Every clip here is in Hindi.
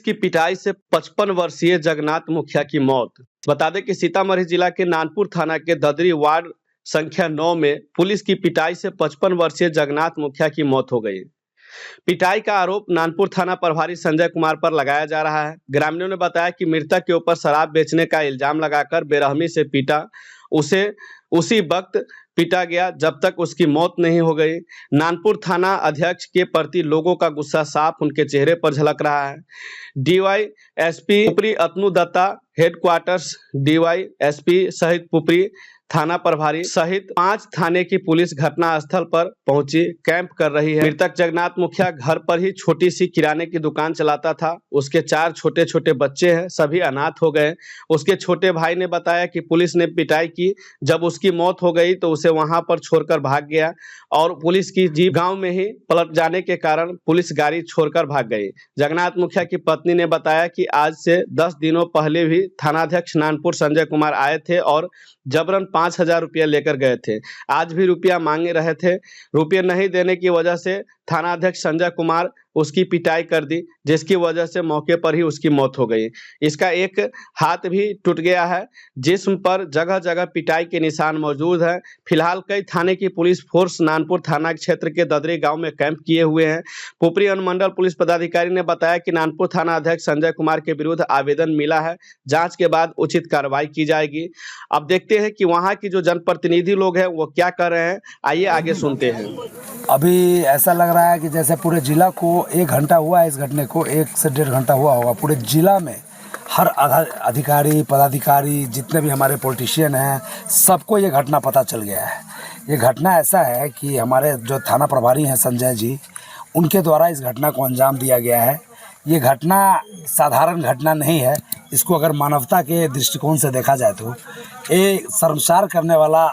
की पिटाई से 55 वर्षीय जगन्नाथ मुखिया की मौत। बता दें कि सीतामढ़ी जिला के नानपुर थाना के ददरी वार्ड संख्या 9 में पुलिस की पिटाई से 55 वर्षीय जगन्नाथ मुखिया की मौत हो गई। पिटाई का आरोप नानपुर थाना प्रभारी संजय कुमार पर लगाया जा रहा है। ग्रामीणों ने बताया कि मृतक के ऊपर शराब बेचने का इल्जाम लगाकर बेरहमी से पीटा, उसे उसी वक्त पीटा गया जब तक उसकी मौत नहीं हो गई। नानपुर थाना अध्यक्ष के प्रति लोगों का गुस्सा साफ उनके चेहरे पर झलक रहा है। डीवाईएसपी पुपरी अतनु दत्ता, हेडक्वार्टर्स डीवाईएसपी सहित पुपरी थाना प्रभारी सहित 5 थाने की पुलिस घटना स्थल पर पहुंची, कैंप कर रही है। मृतक जगन्नाथ मुखिया घर पर ही छोटी सी किराने की दुकान चलाता था। उसके 4 छोटे छोटे बच्चे हैं, सभी अनाथ हो गए। उसके छोटे भाई ने बताया कि पुलिस ने पिटाई की, जब उसकी मौत हो गई तो उसे वहां पर छोड़कर भाग गया और पुलिस की जीप गांव में ही पलट जाने के कारण पुलिस गाड़ी छोड़कर भाग गई। जगन्नाथ मुखिया की पत्नी ने बताया कि आज से 10 दिनों पहले भी थानाध्यक्ष नानपुर संजय कुमार आए थे और जबरन 5,000 रुपया लेकर गए थे। आज भी रुपया मांगे रहे थे। रुपये नहीं देने की वजह से थानाध्यक्ष संजय कुमार उसकी पिटाई कर दी, जिसकी वजह से मौके पर ही उसकी मौत हो गई। इसका एक हाथ भी टूट गया है। जिस्म पर जगह जगह पिटाई के निशान मौजूद है। फिलहाल कई थाने की पुलिस फोर्स नानपुर थाना क्षेत्र के ददरी गांव में कैंप किए हुए हैं। पुपरी अनुमंडल पुलिस पदाधिकारी ने बताया कि नानपुर थाना अध्यक्ष संजय कुमार के विरुद्ध आवेदन मिला है। जांच के बाद उचित कार्रवाई की जाएगी। अब देखते हैं कि वहां की जो जनप्रतिनिधि लोग हैं वो क्या कर रहे हैं। आइए आगे सुनते हैं। अभी ऐसा लग रहा है कि जैसे पूरे जिला को 1 घंटा हुआ है, इस घटने को 1 से 1.5 घंटा हुआ होगा। पूरे जिला में हर अधिकारी पदाधिकारी जितने भी हमारे पॉलिटिशियन हैं, सबको ये घटना पता चल गया है। ये घटना ऐसा है कि हमारे जो थाना प्रभारी हैं संजय जी, उनके द्वारा इस घटना को अंजाम दिया गया है। ये घटना साधारण घटना नहीं है। इसको अगर मानवता के दृष्टिकोण से देखा जाए तो ये शर्मसार करने वाला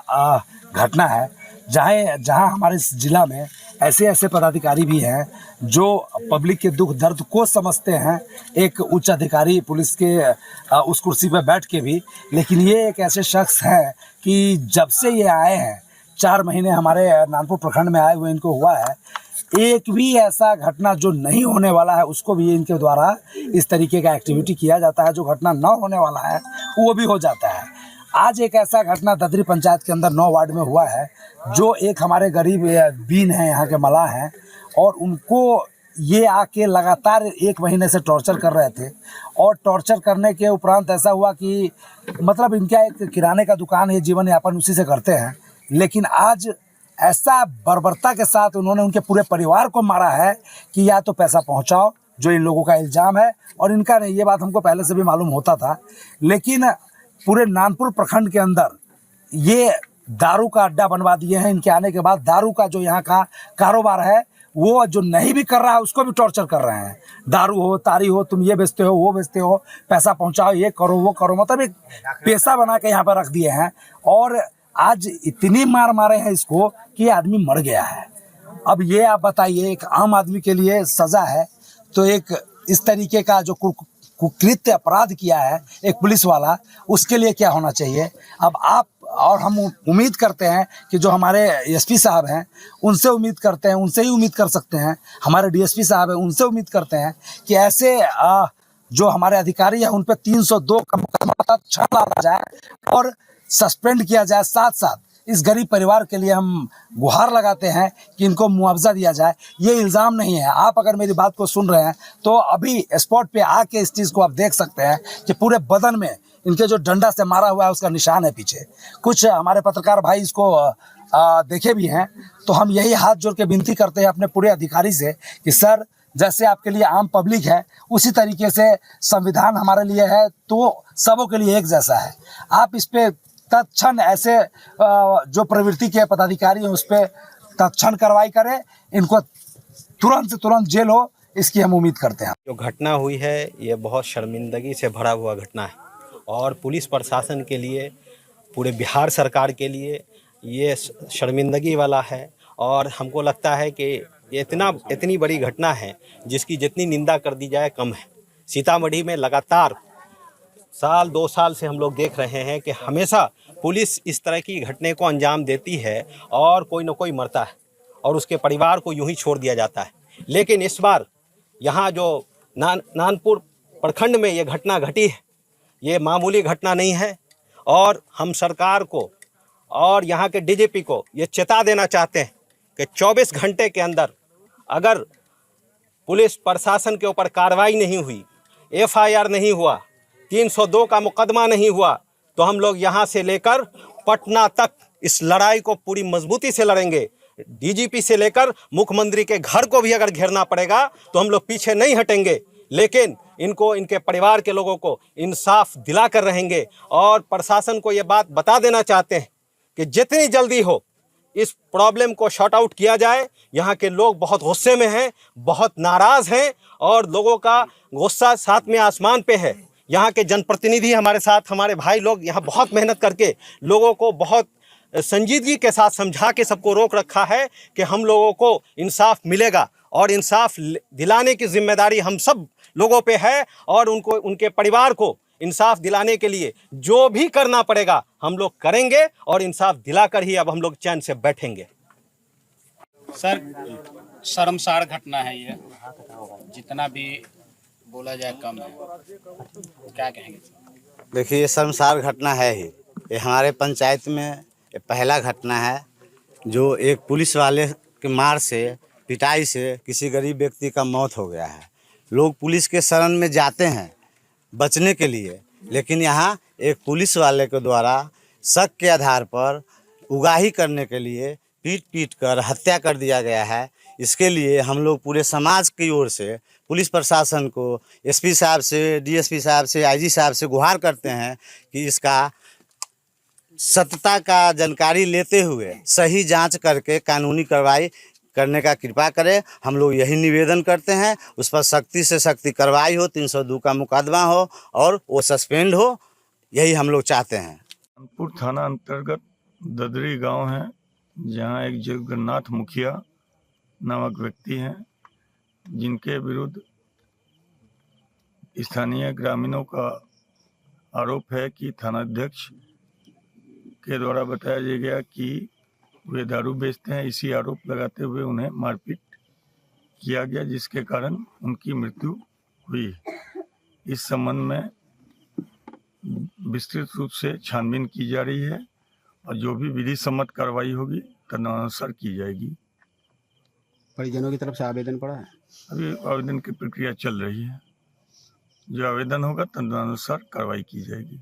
घटना है। जहाँ हमारे इस जिला में ऐसे ऐसे पदाधिकारी भी हैं जो पब्लिक के दुख दर्द को समझते हैं, एक उच्च अधिकारी पुलिस के उस कुर्सी पर बैठ के भी। लेकिन ये एक ऐसे शख्स हैं कि जब से ये आए हैं, 4 महीने हमारे नानपुर प्रखंड में आए हुए इनको हुआ है, एक भी ऐसा घटना जो नहीं होने वाला है उसको भी इनके द्वारा इस तरीके का एक्टिविटी किया जाता है। जो घटना न होने वाला है वो भी हो जाता है। आज एक ऐसा घटना ददरी पंचायत के अंदर 9 वार्ड में हुआ है। जो एक हमारे गरीब बीन हैं, यहाँ के मलाह हैं, और उनको ये आके लगातार 1 महीने से टॉर्चर कर रहे थे। और टॉर्चर करने के उपरांत ऐसा हुआ कि मतलब इनका एक किराने का दुकान है, जीवन यापन उसी से करते हैं। लेकिन आज ऐसा बर्बरता के साथ उन्होंने उनके पूरे परिवार को मारा है कि या तो पैसा पहुंचाओ, जो इन लोगों का इल्ज़ाम है। और इनका नहीं, ये बात हमको पहले से भी मालूम होता था। लेकिन पूरे नानपुर प्रखंड के अंदर ये दारू का अड्डा बनवा दिए हैं। इनके आने के बाद दारू का जो यहाँ का कारोबार है, वो जो नहीं भी कर रहा है उसको भी टॉर्चर कर रहे हैं। दारू हो, तारी हो, तुम ये बेचते हो, वो बेचते हो, पैसा पहुँचाओ, ये करो, वो करो, मतलब एक पैसा बना के यहाँ पर रख दिए हैं। और आज इतनी मार मारे हैं इसको कि आदमी मर गया है। अब ये आप बताइए, एक आम आदमी के लिए सज़ा है तो एक इस तरीके का जो कुकृत्य अपराध किया है एक पुलिस वाला, उसके लिए क्या होना चाहिए। अब आप और हम उम्मीद करते हैं कि जो हमारे एसपी साहब हैं उनसे उम्मीद करते हैं, उनसे ही उम्मीद कर सकते हैं। हमारे डीएसपी साहब हैं, उनसे उम्मीद करते हैं कि ऐसे जो हमारे अधिकारी हैं उन पर 302 का मुकदमा छाड़ा डाला जाए और सस्पेंड किया जाए। साथ साथ इस गरीब परिवार के लिए हम गुहार लगाते हैं कि इनको मुआवजा दिया जाए। ये इल्ज़ाम नहीं है। आप अगर मेरी बात को सुन रहे हैं तो अभी स्पॉट पे आके इस चीज़ को आप देख सकते हैं कि पूरे बदन में इनके जो डंडा से मारा हुआ है उसका निशान है पीछे। कुछ हमारे पत्रकार भाई इसको देखे भी हैं। तो हम यही हाथ जोड़ के विनती करते हैं अपने पूरे अधिकारी से कि सर, जैसे आपके लिए आम पब्लिक है उसी तरीके से संविधान हमारे लिए है, तो सबों के लिए एक जैसा है। आप इस पे तत्क्षण ऐसे जो प्रवृत्ति के पदाधिकारी हैं उस पर तत्क्षण कार्रवाई करें, इनको तुरंत से तुरंत जेल हो, इसकी हम उम्मीद करते हैं। जो घटना हुई है ये बहुत शर्मिंदगी से भरा हुआ घटना है और पुलिस प्रशासन के लिए, पूरे बिहार सरकार के लिए ये शर्मिंदगी वाला है। और हमको लगता है कि ये इतनी बड़ी घटना है जिसकी जितनी निंदा कर दी जाए कम है। सीतामढ़ी में लगातार 2 साल से हम लोग देख रहे हैं कि हमेशा पुलिस इस तरह की घटने को अंजाम देती है और कोई न कोई मरता है और उसके परिवार को यूं ही छोड़ दिया जाता है। लेकिन इस बार यहाँ जो नानपुर प्रखंड में ये घटना घटी है, ये मामूली घटना नहीं है। और हम सरकार को और यहाँ के डीजीपी को ये चेता देना चाहते हैं कि 24 घंटे के अंदर अगर पुलिस प्रशासन के ऊपर कार्रवाई नहीं हुई, एफआईआर नहीं हुआ, 302 का मुकदमा नहीं हुआ, तो हम लोग यहाँ से लेकर पटना तक इस लड़ाई को पूरी मजबूती से लड़ेंगे। डीजीपी से लेकर मुख्यमंत्री के घर को भी अगर घेरना पड़ेगा तो हम लोग पीछे नहीं हटेंगे, लेकिन इनको, इनके परिवार के लोगों को इंसाफ दिला कर रहेंगे। और प्रशासन को ये बात बता देना चाहते हैं कि जितनी जल्दी हो इस प्रॉब्लम को शॉर्ट आउट किया जाए। यहाँ के लोग बहुत गुस्से में हैं, बहुत नाराज़ हैं और लोगों का गुस्सा साथ में आसमान पे है। यहाँ के जनप्रतिनिधि हमारे साथ, हमारे भाई लोग यहाँ बहुत मेहनत करके लोगों को बहुत संजीदगी के साथ समझा के सबको रोक रखा है कि हम लोगों को इंसाफ मिलेगा और इंसाफ दिलाने की जिम्मेदारी हम सब लोगों पे है। और उनको, उनके परिवार को इंसाफ दिलाने के लिए जो भी करना पड़ेगा हम लोग करेंगे और इंसाफ दिलाकर ही अब हम लोग चैन से बैठेंगे। सर, शर्मसार घटना है ये, जितना भी बोला जाए कम है। क्या कहेंगे? देखिए, ये शर्मसार घटना है ही। ये हमारे पंचायत में ये पहला घटना है जो एक पुलिस वाले के मार से, पिटाई से किसी गरीब व्यक्ति का मौत हो गया है। लोग पुलिस के शरण में जाते हैं बचने के लिए, लेकिन यहाँ एक पुलिस वाले के द्वारा शक के आधार पर उगाही करने के लिए पीट कर हत्या कर दिया गया है। इसके लिए हम लोग पूरे समाज की ओर से पुलिस प्रशासन को, एसपी साहब से, डीएसपी साहब से, आईजी साहब से गुहार करते हैं कि इसका सत्यता का जानकारी लेते हुए सही जांच करके कानूनी कार्रवाई करने का कृपा करें। हम लोग यही निवेदन करते हैं, उस पर सख्ती से सख्ती कार्रवाई हो, 302 का मुकदमा हो और वो सस्पेंड हो, यही हम लोग चाहते हैं। नानपुर थाना अंतर्गत ददरी गांव है, जहां एक जगन्नाथ मुखिया नामक व्यक्ति हैं, जिनके विरुद्ध स्थानीय ग्रामीणों का आरोप है कि थानाध्यक्ष के द्वारा बताया गया कि वे दारू बेचते हैं। इसी आरोप लगाते हुए उन्हें मारपीट किया गया, जिसके कारण उनकी मृत्यु हुई। इस संबंध में विस्तृत रूप से छानबीन की जा रही है और जो भी विधि सम्मत कार्रवाई होगी तदनुसार की जाएगी। परिजनों की तरफ से आवेदन पड़ा है? अभी आवेदन की प्रक्रिया चल रही है, जो आवेदन होगा तदनुसार कार्रवाई की जाएगी।